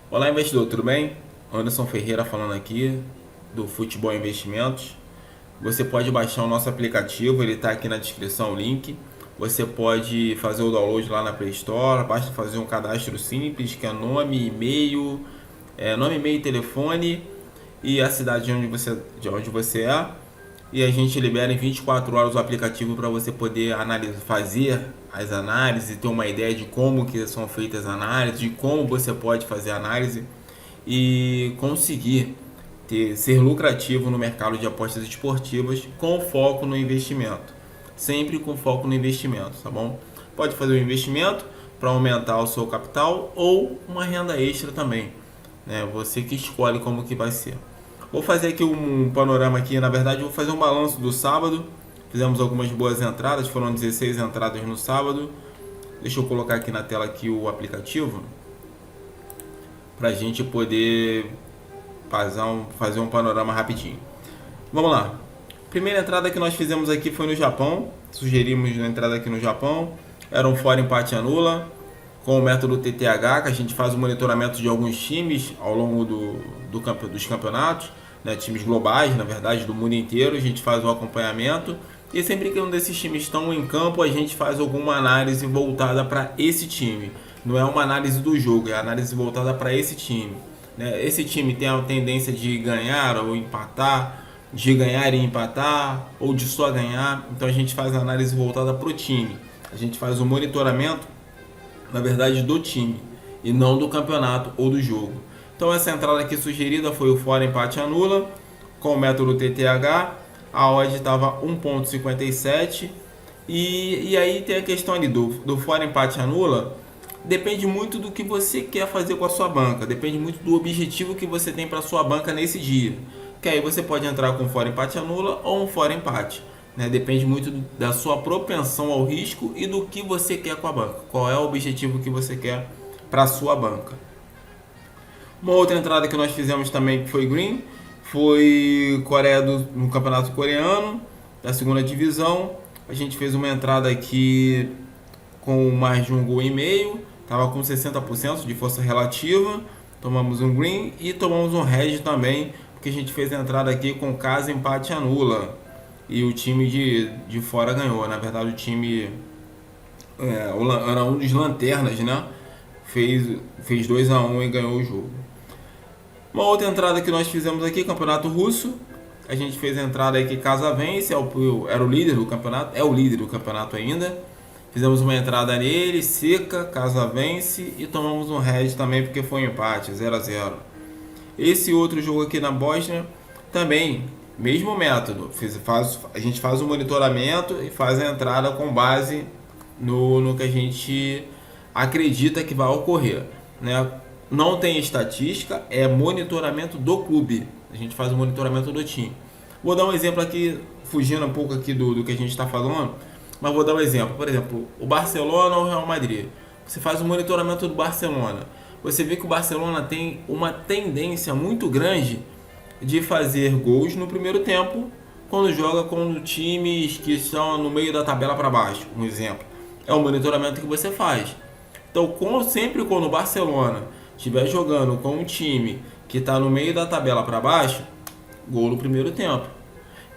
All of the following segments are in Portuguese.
Olá, investidor, tudo bem? Anderson Ferreira falando aqui do Futebol Investimentos. Você pode baixar o nosso aplicativo, ele está aqui na descrição, o link. Você pode fazer o download lá na Play Store, basta fazer um cadastro simples, que é nome, e-mail, telefone e a cidade de onde você é. E a gente libera em 24 horas o aplicativo para você poder analisar, fazer as análises e ter uma ideia de como que são feitas as análises, de como você pode fazer a análise e conseguir ser lucrativo no mercado de apostas esportivas com foco no investimento. Sempre com foco no investimento, tá bom? Pode fazer um investimento para aumentar o seu capital ou uma renda extra também, né? Você que escolhe como que vai ser. Vou fazer aqui um panorama aqui, na verdade vou fazer um balanço do sábado. Fizemos algumas boas entradas, foram 16 entradas no sábado. Deixa eu colocar aqui na tela aqui o aplicativo para a gente poder fazer um panorama rapidinho. Vamos lá. Primeira entrada que nós fizemos aqui foi no Japão. Sugerimos uma entrada aqui no Japão. Era um fora empate anula com o método TTH, que a gente faz o monitoramento de alguns times ao longo dos campeonatos, né, times globais, na verdade, do mundo inteiro. A gente faz o acompanhamento e sempre que um desses times estão em campo, a gente faz alguma análise voltada para esse time. Não é uma análise do jogo, é análise voltada para esse time, né? Esse time tem a tendência de ganhar ou empatar, de ganhar e empatar, ou de só ganhar. Então a gente faz a análise voltada para o time. A gente faz o monitoramento, na verdade, do time e não do campeonato ou do jogo. Então essa entrada aqui sugerida foi o fora empate anula com o método TTH. A odd estava 1,57 e aí tem a questão ali do fora empate anula. Depende muito do que você quer fazer com a sua banca, depende muito do objetivo que você tem para a sua banca nesse dia. Que aí você pode entrar com fora empate anula ou um fora empate, né? Depende muito da sua propensão ao risco e do que você quer com a banca. Qual é o objetivo que você quer para a sua banca. Uma outra entrada que nós fizemos também que foi green, foi no campeonato coreano, da segunda divisão. A gente fez uma entrada aqui com mais de um gol e meio, estava com 60% de força relativa. Tomamos um green e tomamos um red também, porque a gente fez a entrada aqui com casa empate anula. E o time de fora ganhou. Na verdade, o time era um dos lanternas, né? Fez 2-1 e ganhou o jogo. Uma outra entrada que nós fizemos aqui, campeonato russo. A gente fez a entrada aí que casa vence, era o líder do campeonato, é o líder do campeonato ainda. Fizemos uma entrada nele, seca, casa vence e tomamos um red também porque foi um empate, 0-0. Esse outro jogo aqui na Bósnia também, mesmo método. A gente faz o monitoramento e faz a entrada com base no que a gente acredita que vai ocorrer, né? Não tem estatística, é monitoramento do clube. A gente faz o monitoramento do time. Vou dar um exemplo aqui, fugindo um pouco aqui do que a gente está falando, mas vou dar um exemplo. Por exemplo, o Barcelona ou o Real Madrid. Você faz o monitoramento do Barcelona. Você vê que o Barcelona tem uma tendência muito grande de fazer gols no primeiro tempo quando joga com times que estão no meio da tabela para baixo. Um exemplo. É o monitoramento que você faz. Então, sempre quando o Barcelona estiver jogando com um time que está no meio da tabela para baixo, gol no primeiro tempo.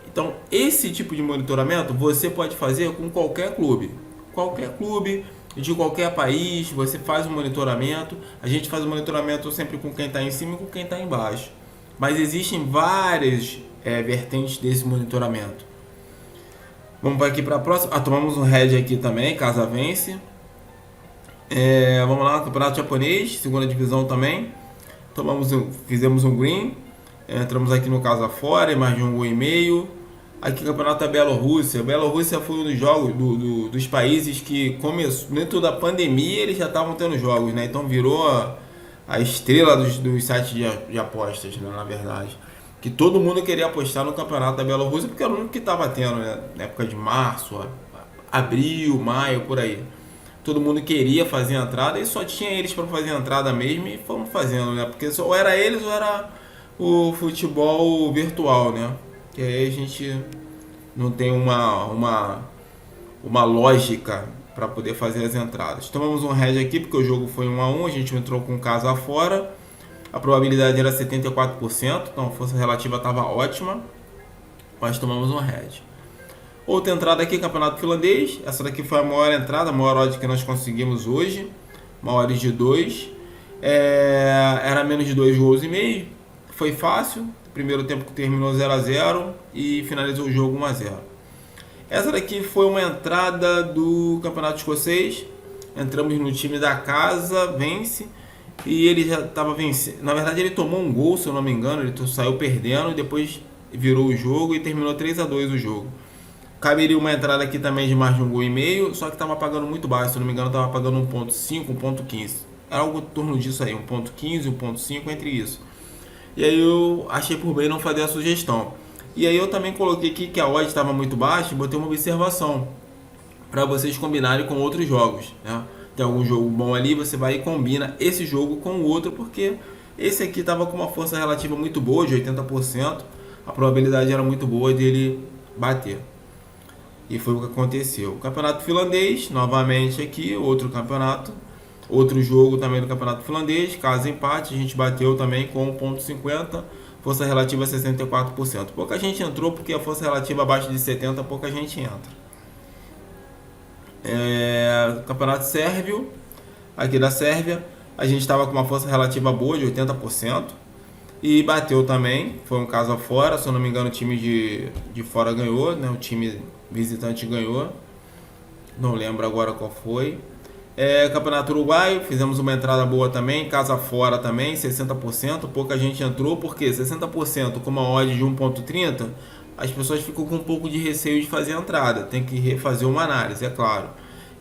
Então, esse tipo de monitoramento você pode fazer com qualquer clube. Qualquer clube, de qualquer país, você faz um monitoramento. A gente faz o monitoramento sempre com quem está em cima e com quem está embaixo. Mas existem várias vertentes desse monitoramento. Vamos aqui para a próxima. Tomamos um red aqui também, casa vence. Vamos lá, campeonato japonês, segunda divisão também. Fizemos um green. Entramos aqui no casa fora, mais de um gol e meio. Aqui campeonato da Bielorrússia. A Bielorrússia foi um dos jogos dos países que começou, dentro da pandemia eles já estavam tendo jogos, né? Então virou a estrela dos sites de apostas, né? Na verdade. Que todo mundo queria apostar no campeonato da Bielorrússia porque era o único que estava tendo, né? Na época de março, abril, maio, por aí. Todo mundo queria fazer a entrada e só tinha eles para fazer a entrada mesmo e fomos fazendo, né? Porque ou era eles ou era o futebol virtual, né? Que aí a gente não tem uma lógica para poder fazer as entradas. Tomamos um red aqui porque o jogo foi 1-1, a gente entrou com casa fora. A probabilidade era 74%, então a força relativa estava ótima, mas tomamos um head. Outra entrada aqui, campeonato finlandês. Essa daqui foi a maior entrada, a maior odd que nós conseguimos hoje. Uma odd de 2. Era menos de 2 gols e meio. Foi fácil. Primeiro tempo que terminou 0-0 e finalizou o jogo 1-0. Essa daqui foi uma entrada do campeonato escocês. Entramos no time da casa, vence. E ele já estava vencendo. Na verdade, ele tomou um gol, se eu não me engano. Ele saiu perdendo e depois virou o jogo e terminou 3-2 o jogo. Caberia uma entrada aqui também de mais de 1 gol e meio, só que estava pagando muito baixo, se eu não me engano estava pagando 1.5, 1.15. Era algo em torno disso aí, 1.15, 1.5, entre isso. E aí eu achei por bem não fazer a sugestão. E aí eu também coloquei aqui que a odd estava muito baixa e botei uma observação para vocês combinarem com outros jogos, né? Tem algum jogo bom ali, você vai e combina esse jogo com o outro, porque esse aqui estava com uma força relativa muito boa, de 80%. A probabilidade era muito boa dele bater. E foi o que aconteceu. O campeonato finlandês, novamente aqui, outro campeonato. Outro jogo também do campeonato finlandês. Caso empate, a gente bateu também com 1.50. Força relativa 64%. Pouca gente entrou porque a força relativa abaixo de 70%, pouca gente entra. Campeonato sérvio. Aqui da Sérvia, a gente estava com uma força relativa boa de 80%. E bateu também, foi um caso afora, se eu não me engano o time de fora ganhou, né? O time visitante ganhou, não lembro agora qual foi. Campeonato Uruguaio, fizemos uma entrada boa também, casa fora também, 60%, pouca gente entrou, porque 60% com uma odd de 1.30, as pessoas ficam com um pouco de receio de fazer a entrada, tem que refazer uma análise, é claro.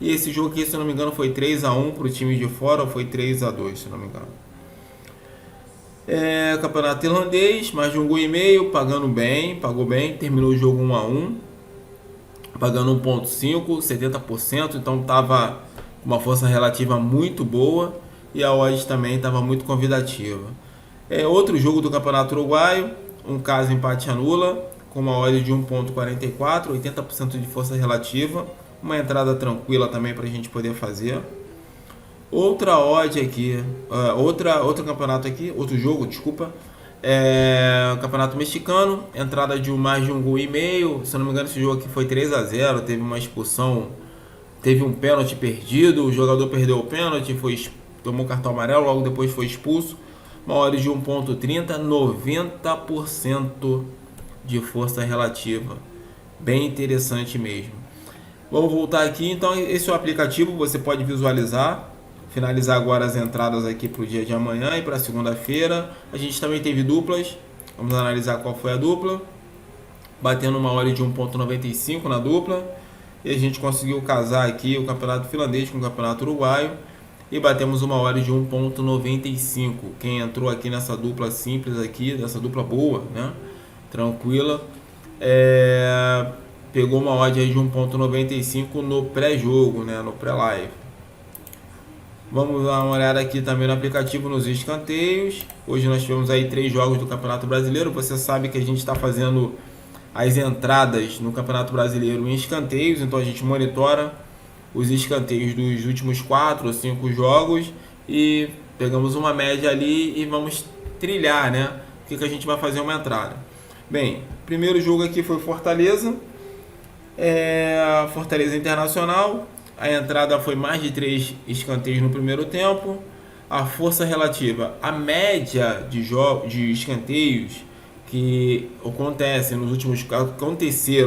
E esse jogo aqui, se eu não me engano, foi 3-1 para o time de fora, ou foi 3-2, se eu não me engano. Campeonato irlandês, mais de 1 gol e meio, pagou bem, terminou o jogo 1-1, pagando 1.5, 70%, então estava com uma força relativa muito boa e a odd também estava muito convidativa. Outro jogo do Campeonato Uruguaio, um caso empate anula, com uma odd de 1.44, 80% de força relativa, uma entrada tranquila também para a gente poder fazer. Outra odd aqui, outro campeonato aqui, outro jogo, desculpa, campeonato mexicano, entrada de mais de 1 gol e meio, se eu não me engano esse jogo aqui foi 3-0, teve uma expulsão, teve um pênalti perdido, o jogador perdeu o pênalti, tomou cartão amarelo, logo depois foi expulso, uma odd de 1.30, 90% de força relativa, bem interessante mesmo. Vamos voltar aqui, então esse é o aplicativo, você pode visualizar. Finalizar agora as entradas aqui para o dia de amanhã e para segunda-feira. A gente também teve duplas. Vamos analisar qual foi a dupla. Batendo uma odd de 1.95 na dupla. E a gente conseguiu casar aqui o campeonato finlandês com o campeonato uruguaio. E batemos uma odd de 1.95. Quem entrou aqui nessa dupla simples aqui, dessa dupla boa, né? Tranquila. Pegou uma odd aí de 1.95 no pré-jogo, né? No pré-live. Vamos dar uma olhada aqui também no aplicativo nos escanteios. Hoje nós tivemos aí 3 jogos do Campeonato Brasileiro. Você sabe que a gente está fazendo as entradas no Campeonato Brasileiro em escanteios. Então a gente monitora os escanteios dos últimos 4 ou 5 jogos e pegamos uma média ali e vamos trilhar, né? O que a gente vai fazer uma entrada. Bem, primeiro jogo aqui foi Fortaleza. Fortaleza Internacional. A entrada foi mais de 3 escanteios no primeiro tempo. A força relativa, a média de escanteios que aconteceram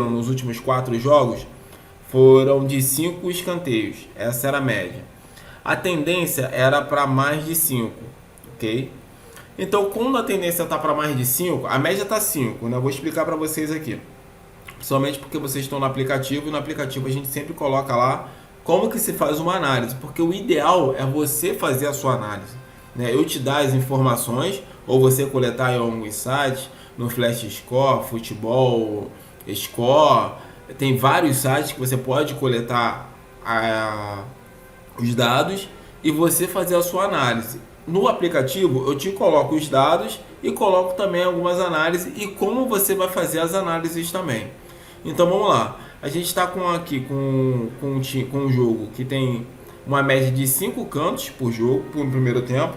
nos últimos 4 jogos foram de 5 escanteios. Essa era a média. A tendência era para mais de 5, ok? Então, quando a tendência está para mais de 5, a média está 5, né? Eu vou explicar para vocês aqui. Somente porque vocês estão no aplicativo, e no aplicativo a gente sempre coloca lá como que se faz uma análise, porque o ideal é você fazer a sua análise, né? Eu te dar as informações, ou você coletar em alguns sites, no Flash Score, Futebol Score, tem vários sites que você pode coletar os dados e você fazer a sua análise. No aplicativo eu te coloco os dados e coloco também algumas análises e como você vai fazer as análises também. Então vamos lá. A gente está aqui com um jogo que tem uma média de 5 cantos por jogo, por primeiro tempo.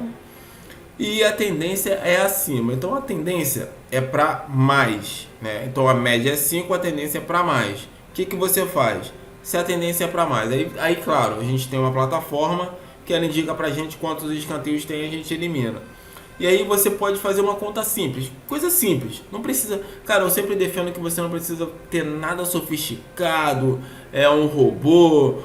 e a tendência é acima. Então a tendência é para mais, né? Então a média é 5, a tendência é para mais. O que você faz? Se a tendência é para mais, aí claro, a gente tem uma plataforma que ela indica para a gente quantos escanteios tem, a gente elimina. E aí você pode fazer uma conta simples, coisa simples. Não precisa, cara, eu sempre defendo que você não precisa ter nada sofisticado, um robô,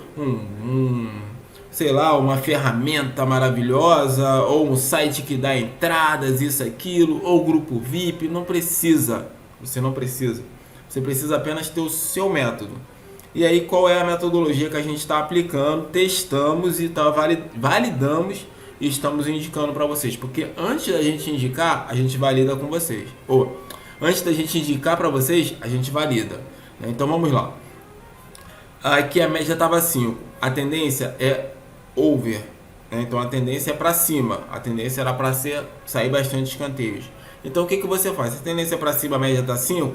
sei lá, uma ferramenta maravilhosa, ou um site que dá entradas, isso, aquilo, ou grupo VIP. Não precisa. Você não precisa. Você precisa apenas ter o seu método. E aí, qual é a metodologia que a gente está aplicando? Testamos e validamos e estamos indicando para vocês. Porque antes da gente indicar, a gente valida com vocês. Ou antes da gente indicar para vocês, a gente valida. Então vamos lá. Aqui a média estava 5. A tendência é over. Então a tendência é para cima. A tendência era para sair bastante escanteios. Então o que você faz? Se a tendência é para cima, a média está 5.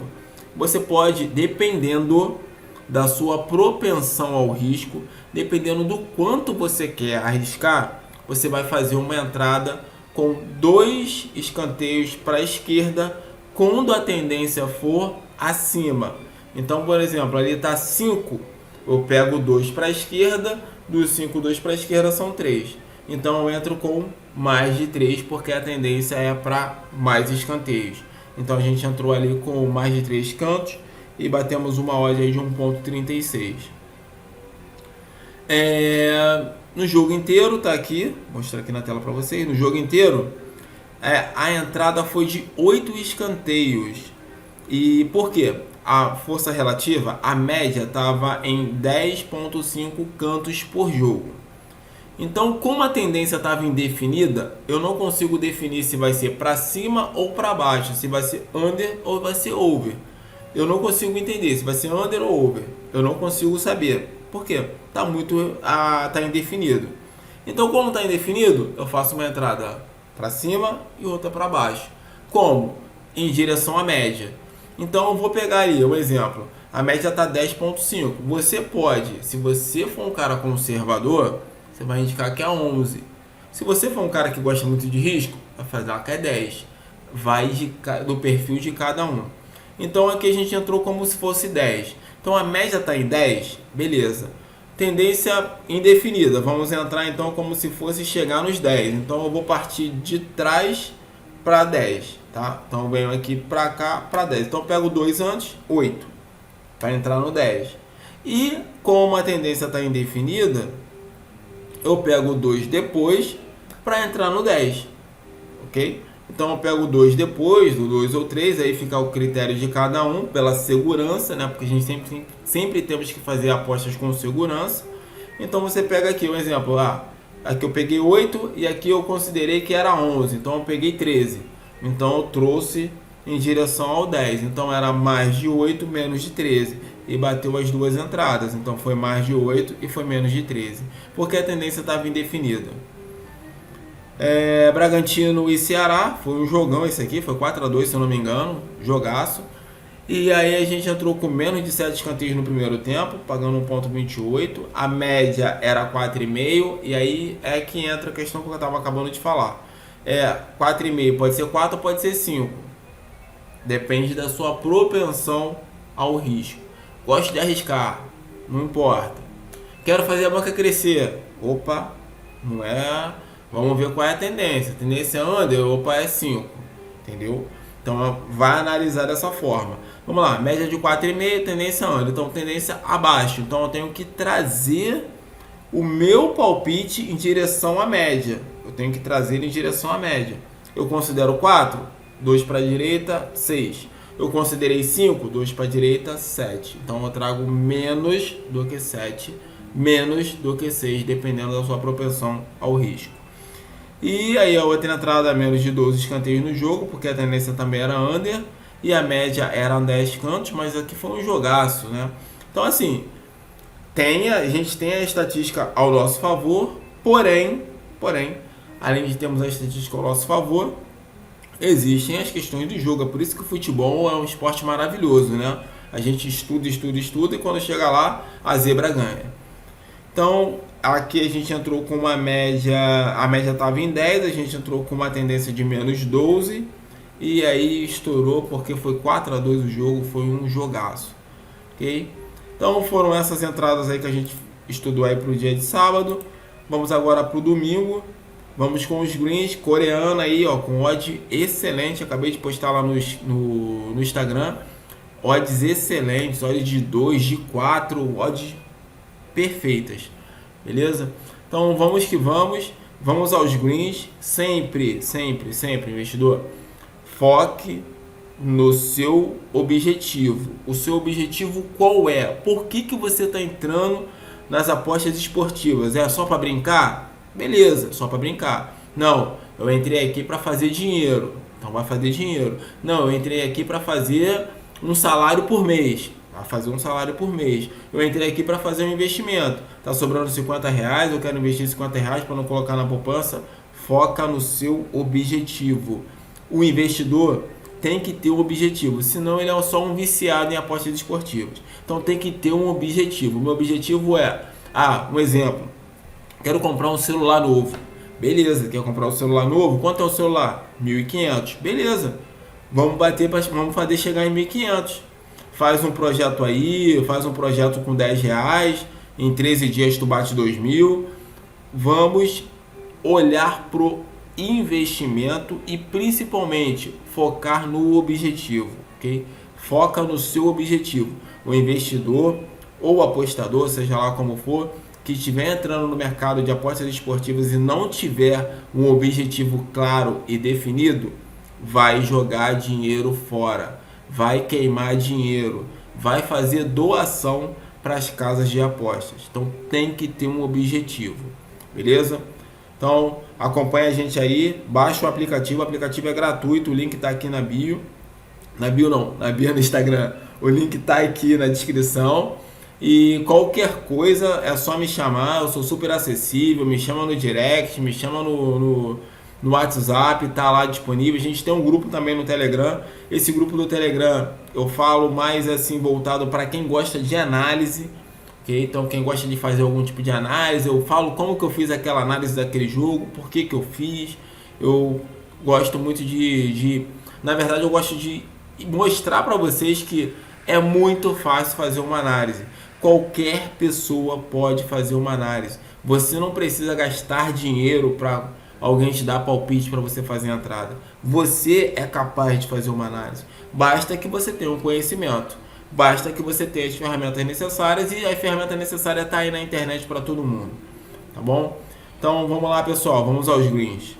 Você pode, dependendo da sua propensão ao risco, dependendo do quanto você quer arriscar, você vai fazer uma entrada com 2 escanteios para a esquerda quando a tendência for acima. Então, por exemplo, ali está 5, eu pego 2 para a esquerda, dos 5, 2 para a esquerda são 3. Então eu entro com mais de 3 porque a tendência é para mais escanteios. Então a gente entrou ali com mais de 3 cantos e batemos uma odd aí de 1.36. No jogo inteiro, tá aqui, vou mostrar aqui na tela para vocês. No jogo inteiro, a entrada foi de 8 escanteios. E por quê? A força relativa, a média estava em 10.5 cantos por jogo. Então, como a tendência estava indefinida, eu não consigo definir se vai ser para cima ou para baixo, se vai ser under ou vai ser over. Eu não consigo entender se vai ser under ou over. Eu não consigo saber. Por quê? Tá indefinido. Então, como está indefinido, eu faço uma entrada para cima e outra para baixo. Como? Em direção à média. Então, eu vou pegar ali um exemplo. A média está 10.5. Você pode, se você for um cara conservador, você vai indicar que é 11. Se você for um cara que gosta muito de risco, vai fazer que é 10. Vai do perfil de cada um. Então aqui a gente entrou como se fosse 10. Então a média está em 10, beleza. Tendência indefinida, vamos entrar então como se fosse chegar nos 10. Então eu vou partir de trás para 10, tá? Então eu venho aqui para cá para 10. Então eu pego 2 antes, 8, para entrar no 10. E como a tendência está indefinida, eu pego 2 depois para entrar no 10, ok? Então eu pego 2 depois, do 2 ou 3, aí fica o critério de cada um, pela segurança, né? Porque a gente sempre temos que fazer apostas com segurança. Então você pega aqui um exemplo, aqui eu peguei 8 e aqui eu considerei que era 11, então eu peguei 13. Então eu trouxe em direção ao 10, então era mais de 8 menos de 13. E bateu as duas entradas, então foi mais de 8 e foi menos de 13, porque a tendência estava indefinida. Bragantino e Ceará, foi um jogão esse aqui, foi 4-2 se eu não me engano, jogaço. E aí a gente entrou com menos de 7 escanteios no primeiro tempo, pagando 1.28, a média era 4,5, e aí é que entra a questão que eu estava acabando de falar. 4,5 pode ser 4 ou pode ser 5, depende da sua propensão ao risco. Gosto de arriscar, não importa. Quero fazer a banca crescer. Opa, não é. Vamos ver qual é a tendência. A tendência é under, opa, é 5. Entendeu? Então vai analisar dessa forma. Vamos lá, média de 4,5, tendência under. Então tendência abaixo. Então eu tenho que trazer o meu palpite em direção à média. Eu tenho que trazer ele em direção à média. Eu considero 4, 2 para a direita, 6. Eu considerei 5, 2 para a direita, 7. Então eu trago menos do que 7, menos do que 6, dependendo da sua propensão ao risco. E aí a outra entrada, menos de 12 escanteios no jogo, porque a tendência também era under, e a média era 10 cantos, mas aqui foi um jogaço, né? Então assim, a gente tem a estatística ao nosso favor, porém, além de termos a estatística ao nosso favor, existem as questões do jogo. É por isso que o futebol é um esporte maravilhoso, né? A gente estuda e quando chega lá, a zebra ganha. Então, aqui a gente entrou com uma média, a média estava em 10, a gente entrou com uma tendência de menos 12 e aí estourou porque foi 4-2 o jogo, foi um jogaço, ok? Então foram essas entradas aí que a gente estudou aí para o dia de sábado. Vamos agora para o domingo. Vamos com os greens coreano aí, ó, com odd excelente. Acabei de postar lá no Instagram. Odds excelentes, odds de 2, de 4, odds perfeitas. Beleza? Então vamos que vamos. Vamos aos greens. Sempre, investidor. Foque no seu objetivo. O seu objetivo qual é? Por que você está entrando nas apostas esportivas? É só para brincar? Beleza, só para brincar. Não, eu entrei aqui para fazer dinheiro. Então vai fazer dinheiro. Não, eu entrei aqui para fazer um salário por mês. Vai fazer um salário por mês. Eu entrei aqui para fazer um investimento. Tá sobrando R$50, eu quero investir R$50 para não colocar na poupança. Foca no seu objetivo. O investidor tem que ter um objetivo, senão ele é só um viciado em apostas esportivas. Então tem que ter um objetivo. O meu objetivo é, um exemplo, quero comprar um celular novo. Beleza, quer comprar um celular novo? Quanto é o celular? 1.500. Beleza, vamos fazer chegar em 1.500. Faz um projeto aí, faz um projeto com R$10, em 13 dias tu bate 2.000. Vamos olhar pro investimento e principalmente focar no objetivo, ok? Foca no seu objetivo. O investidor ou apostador, seja lá como for, que estiver entrando no mercado de apostas esportivas e não tiver um objetivo claro e definido, vai jogar dinheiro fora, vai queimar dinheiro, vai fazer doação para as casas de apostas. Então tem que ter um objetivo, beleza? Então acompanha a gente aí, baixa o aplicativo é gratuito, o link está aqui na bio. Na bio no Instagram. O link está aqui na descrição. E qualquer coisa é só me chamar, eu sou super acessível, me chama no direct, me chama no WhatsApp, tá lá disponível. A gente tem um grupo também no Telegram. Esse grupo do Telegram eu falo mais assim voltado para quem gosta de análise. Okay? Então quem gosta de fazer algum tipo de análise, eu falo como que eu fiz aquela análise daquele jogo, por que eu fiz. Eu gosto muito na verdade eu gosto de mostrar para vocês que é muito fácil fazer uma análise. Qualquer pessoa pode fazer uma análise. Você não precisa gastar dinheiro para alguém te dar palpite para você fazer a entrada. Você é capaz de fazer uma análise. Basta que você tenha um conhecimento. Basta que você tenha as ferramentas necessárias e a ferramenta necessária está aí na internet para todo mundo. Tá bom? Então vamos lá, pessoal. Vamos aos greens.